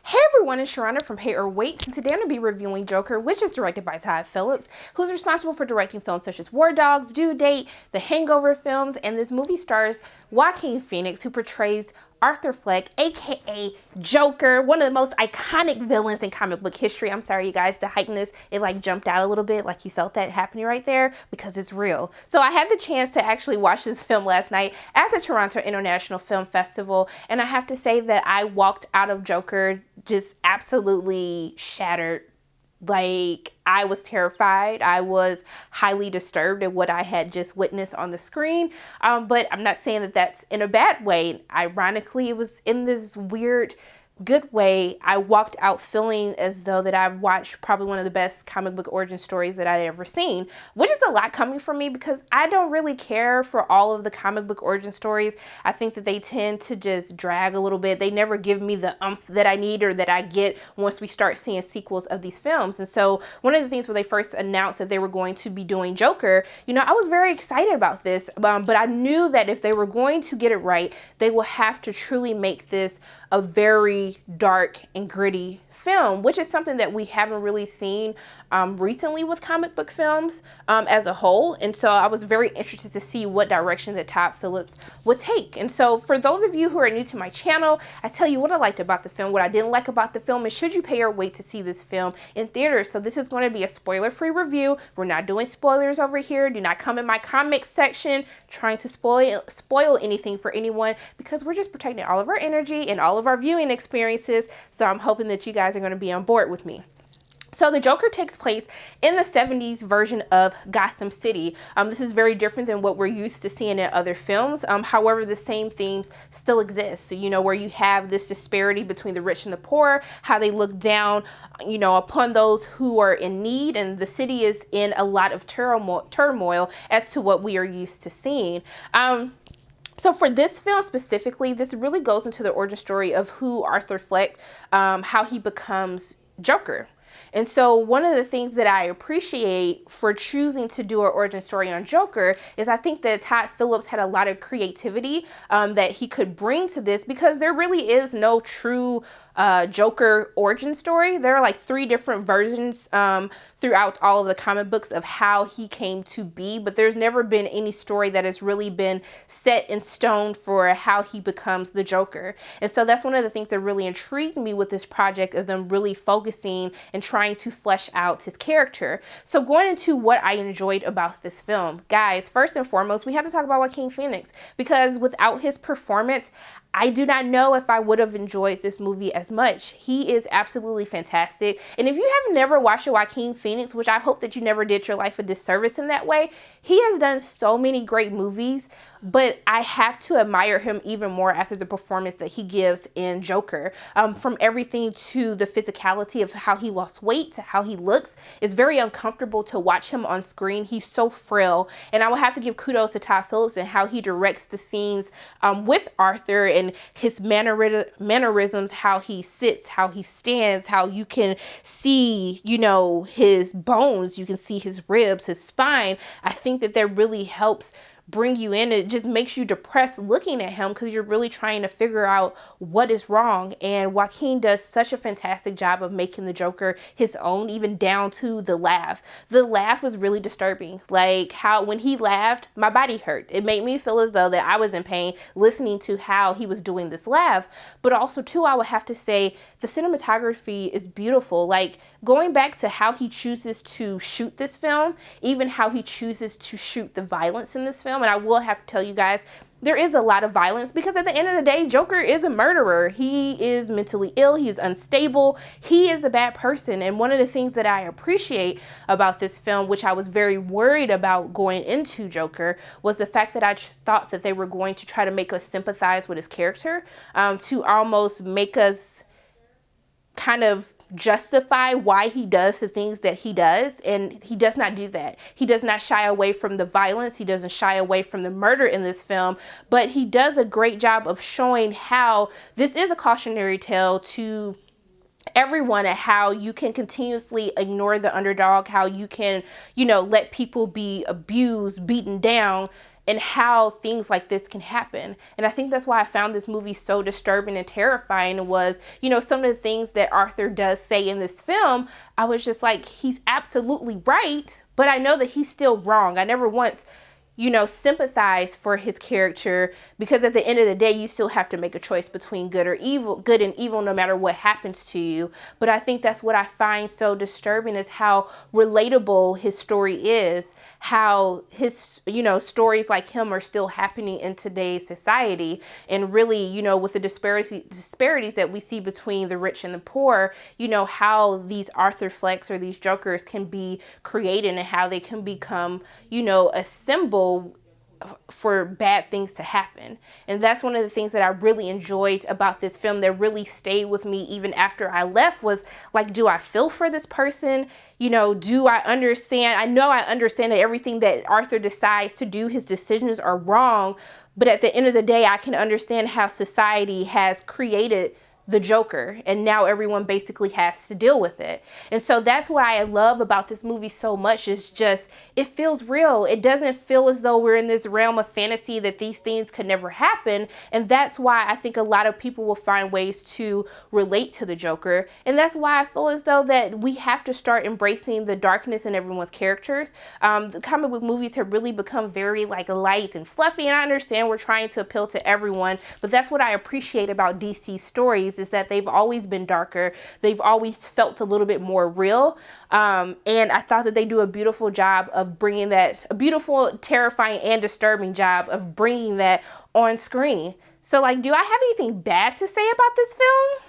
Hey everyone, it's Sharana from Pay or Wait, and today I'm going to be reviewing Joker, which is directed by Todd Phillips, who's responsible for directing films such as War Dogs, Due Date, the Hangover films, and this movie stars Joaquin Phoenix, who portrays Arthur Fleck, aka Joker, one of the most iconic villains in comic book history. I'm sorry, you guys, the hypeness, it like jumped out a little bit, like you felt that happening right there, because it's real. So I had the chance to actually watch this film last night at the Toronto International Film Festival, and I have to say that I walked out of Joker just absolutely shattered. Like, I was terrified. I was highly disturbed at what I had just witnessed on the screen. But I'm not saying that that's in a bad way. Ironically, it was in this weird, good way. I walked out feeling as though that I've watched probably one of the best comic book origin stories that I'd ever seen, which is a lot coming from me because I don't really care for all of the comic book origin stories. I think that they tend to just drag a little bit. They never give me the oomph that I need or that I get once we start seeing sequels of these films. And so one of the things when they first announced that they were going to be doing Joker, I was very excited about this, but I knew that if they were going to get it right, they will have to truly make this a very dark and gritty film, which is something that we haven't really seen recently with comic book films as a whole. And so I was very interested to see what direction that Todd Phillips would take. And so for those of you who are new to my channel, I tell you what I liked about the film, what I didn't like about the film, and should you pay or wait to see this film in theaters. So this is going to be a spoiler-free review. We're not doing spoilers over here. Do not come in my comics section trying to spoil anything for anyone, because we're just protecting all of our energy and all of our viewing experiences. So I'm hoping that you guys are going to be on board with me. So the Joker takes place in the 70s version of Gotham City. This is very different than what we're used to seeing in other films. However, the same themes still exist. So, where you have this disparity between the rich and the poor, how they look down, upon those who are in need. And the city is in a lot of turmoil as to what we are used to seeing. So for this film specifically, this really goes into the origin story of who Arthur Fleck, how he becomes Joker. And so one of the things that I appreciate for choosing to do an origin story on Joker is I think that Todd Phillips had a lot of creativity that he could bring to this, because there really is no true Joker origin story. There are like 3 different versions throughout all of the comic books of how he came to be, but there's never been any story that has really been set in stone for how he becomes the Joker. And so that's one of the things that really intrigued me with this project, of them really focusing and trying to flesh out his character. So going into what I enjoyed about this film, guys, first and foremost, we have to talk about Joaquin Phoenix, because without his performance, I do not know if I would have enjoyed this movie as much. He is absolutely fantastic. And if you have never watched Joaquin Phoenix, which I hope that you never did your life a disservice in that way, he has done so many great movies, but I have to admire him even more after the performance that he gives in Joker. From everything to the physicality of how he lost weight to how he looks, it's very uncomfortable to watch him on screen. He's so frail. And I will have to give kudos to Todd Phillips and how he directs the scenes with Arthur, and his mannerisms, how he sits, how he stands, how you can see, his bones, you can see his ribs, his spine. I think that really helps bring you in. It just makes you depressed looking at him, because you're really trying to figure out what is wrong. And Joaquin does such a fantastic job of making the Joker his own, even down to the laugh. The laugh was really disturbing. Like how when he laughed, my body hurt. It made me feel as though that I was in pain listening to how he was doing this laugh. But also too, I would have to say the cinematography is beautiful. Like going back to how he chooses to shoot this film, even how he chooses to shoot the violence in this film. And I will have to tell you guys, there is a lot of violence, because at the end of the day, Joker is a murderer. He is mentally ill. He is unstable. He is a bad person. And one of the things that I appreciate about this film, which I was very worried about going into Joker, was the fact that I thought that they were going to try to make us sympathize with his character, to almost make us kind of justify why he does the things that he does. And he does not do that. He does not shy away from the violence. He doesn't shy away from the murder in this film, but he does a great job of showing how this is a cautionary tale to everyone, at how you can continuously ignore the underdog, how you can, let people be abused, beaten down, and how things like this can happen. And I think that's why I found this movie so disturbing and terrifying was, you know, some of the things that Arthur does say in this film. I was just like, he's absolutely right, but I know that he's still wrong. I never once, you know, sympathize for his character, because at the end of the day, you still have to make a choice between good or evil, good and evil, no matter what happens to you. But I think that's what I find so disturbing, is how relatable his story is, how his, you know, stories like him are still happening in today's society. And really, you know, with the disparities that we see between the rich and the poor, you know, how these Arthur Flecks or these Jokers can be created and how they can become, you know, a symbol for bad things to happen. And that's one of the things that I really enjoyed about this film, that really stayed with me even after I left, was like, do I feel for this person? You know, do I understand? I know I understand that everything that Arthur decides to do, his decisions are wrong, but at the end of the day, I can understand how society has created the Joker, and now everyone basically has to deal with it. And so that's what I love about this movie so much, is just, it feels real. It doesn't feel as though we're in this realm of fantasy that these things could never happen. And that's why I think a lot of people will find ways to relate to the Joker. And that's why I feel as though that we have to start embracing the darkness in everyone's characters. The comic book movies have really become very like light and fluffy, and I understand we're trying to appeal to everyone, but that's what I appreciate about DC stories, is that they've always been darker. They've always felt a little bit more real. And I thought that they do a beautiful job of bringing that, a beautiful, terrifying, and disturbing job of bringing that on screen. So like, do I have anything bad to say about this film?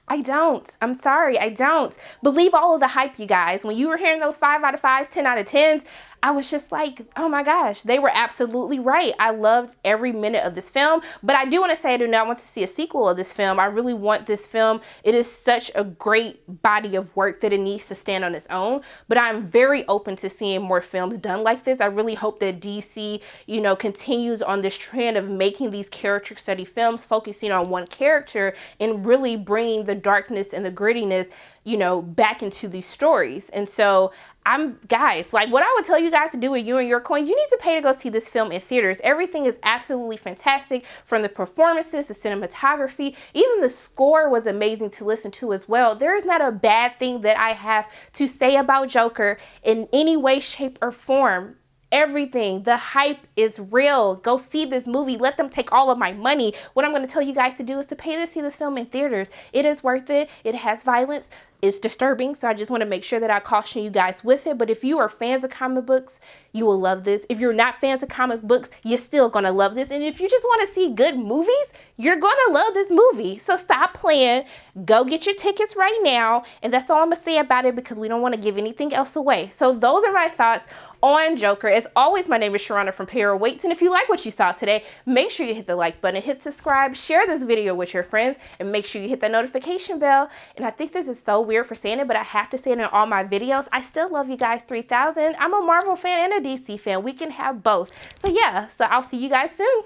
I don't. I'm sorry, I don't. Believe all of the hype, you guys. When you were hearing those 5 out of 5s, 10 out of 10s, I was just like, oh my gosh, they were absolutely right. I loved every minute of this film. But I do want to say I do not want to see a sequel of this film. I really want this film. It is such a great body of work that it needs to stand on its own. But I'm very open to seeing more films done like this. I really hope that DC, you know, continues on this trend of making these character study films, focusing on one character and really bringing the darkness and the grittiness, you know, back into these stories. And so guys, like what I would tell you guys to do with you and your coins, you need to pay to go see this film in theaters. Everything is absolutely fantastic, from the performances, the cinematography, even the score was amazing to listen to as well. There is not a bad thing that I have to say about Joker in any way, shape, or form. Everything, the hype is real. Go see this movie. Let them take all of my money. What I'm going to tell you guys to do is to pay to see this film in theaters. It is worth it. It has violence. It's disturbing, so I just want to make sure that I caution you guys with it. But if you are fans of comic books, you will love this. If you're not fans of comic books, you're still going to love this. And if you just want to see good movies, you're going to love this movie. So stop playing. Go get your tickets right now. And that's all I'm going to say about it, because we don't want to give anything else away. So those are my thoughts on Joker. As always, my name is Sharona from Pay or Waits. And if you like what you saw today, make sure you hit the like button, hit subscribe, share this video with your friends, and make sure you hit the notification bell. And I think this is so weird for saying it, but I have to say it in all my videos. I still love you guys 3000. I'm a Marvel fan and a DC fan. We can have both. So yeah, so I'll see you guys soon.